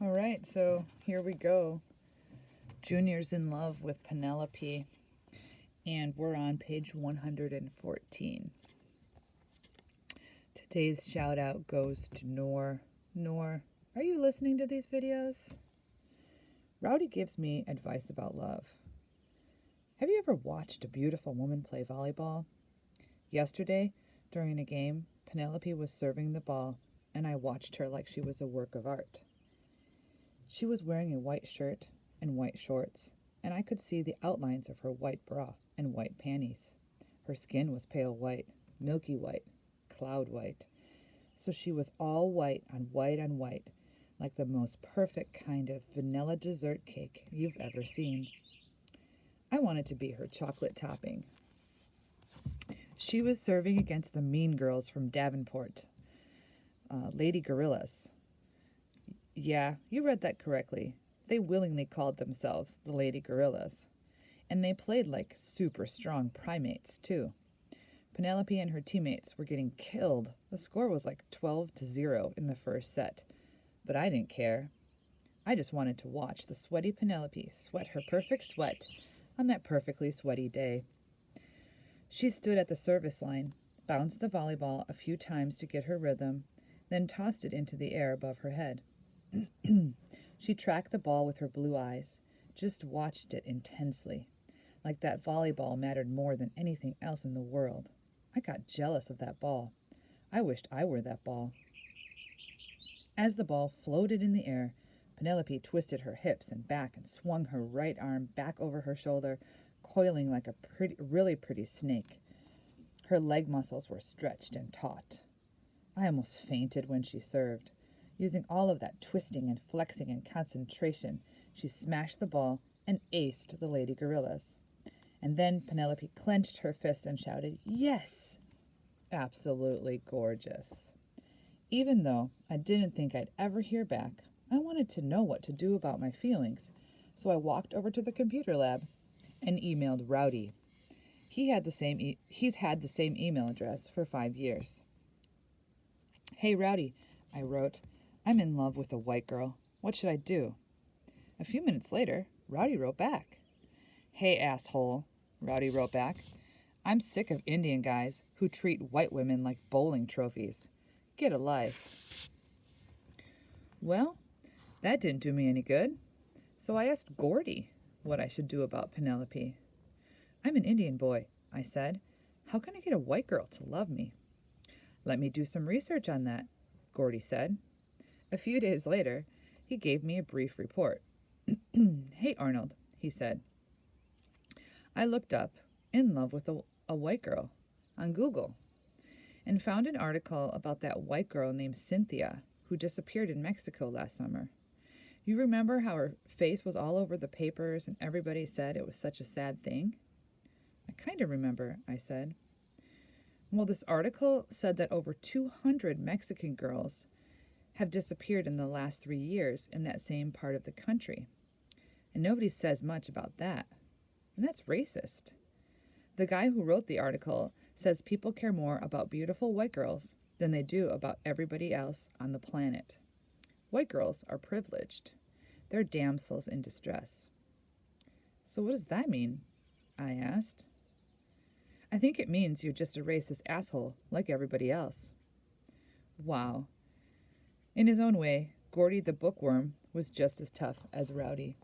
All right, so here we go. Junior's in love with Penelope, and we're on page 114. Today's shout out goes to Noor. Noor, are you listening to these videos? Rowdy gives me advice about love. Have you ever watched a beautiful woman play volleyball? Yesterday, during a game, Penelope was serving the ball, and I watched her like she was a work of art. She was wearing a white shirt and white shorts, and I could see the outlines of her white bra and white panties. Her skin was pale white, milky white, cloud white. So she was all white on white on white, like the most perfect kind of vanilla dessert cake you've ever seen. I wanted to be her chocolate topping. She was serving against the mean girls from Davenport, Lady Gorillas. Yeah, you read that correctly. They willingly called themselves the Lady Gorillas. And they played like super strong primates, too. Penelope and her teammates were getting killed. The score was like 12-0 in the first set. But I didn't care. I just wanted to watch the sweaty Penelope sweat her perfect sweat on that perfectly sweaty day. She stood at the service line, bounced the volleyball a few times to get her rhythm, then tossed it into the air above her head. She tracked the ball with her blue eyes, just watched it intensely, like that volleyball mattered more than anything else in the world. I got jealous of that ball. I wished I were that ball. As the ball floated in the air, Penelope twisted her hips and back and swung her right arm back over her shoulder, coiling like a really pretty snake. Her leg muscles were stretched and taut. I almost fainted when she served. Using all of that twisting and flexing and concentration, she smashed the ball and aced the Lady Gorillas. And then Penelope clenched her fist and shouted, "Yes!" Absolutely gorgeous. Even though I didn't think I'd ever hear back, I wanted to know what to do about my feelings, so I walked over to the computer lab and emailed Rowdy. He's had the same email address for 5 years. "Hey Rowdy," I wrote, "I'm in love with a white girl. What should I do?" A few minutes later, Rowdy wrote back. "Hey asshole," Rowdy wrote back. "I'm sick of Indian guys who treat white women like bowling trophies. Get a life." Well, that didn't do me any good, so I asked Gordy what I should do about Penelope. "I'm an Indian boy," I said. "How can I get a white girl to love me?" "Let me do some research on that," Gordy said. A few days later, he gave me a brief report. "Hey, Arnold," he said. I looked up "in love with a white girl" on Google and found an article about that white girl named Cynthia who disappeared in Mexico last summer. You remember how her face was all over the papers and everybody said it was such a sad thing? "I kind of remember," I said. Well, this article said that over 200 Mexican girls have disappeared in the last 3 years in that same part of the country. And nobody says much about that. And that's racist. The guy who wrote the article says people care more about beautiful white girls than they do about everybody else on the planet. White girls are privileged. They're damsels in distress. "So what does that mean?" I asked. "I think it means you're just a racist asshole like everybody else." Wow. In his own way, Gordy the bookworm was just as tough as Rowdy.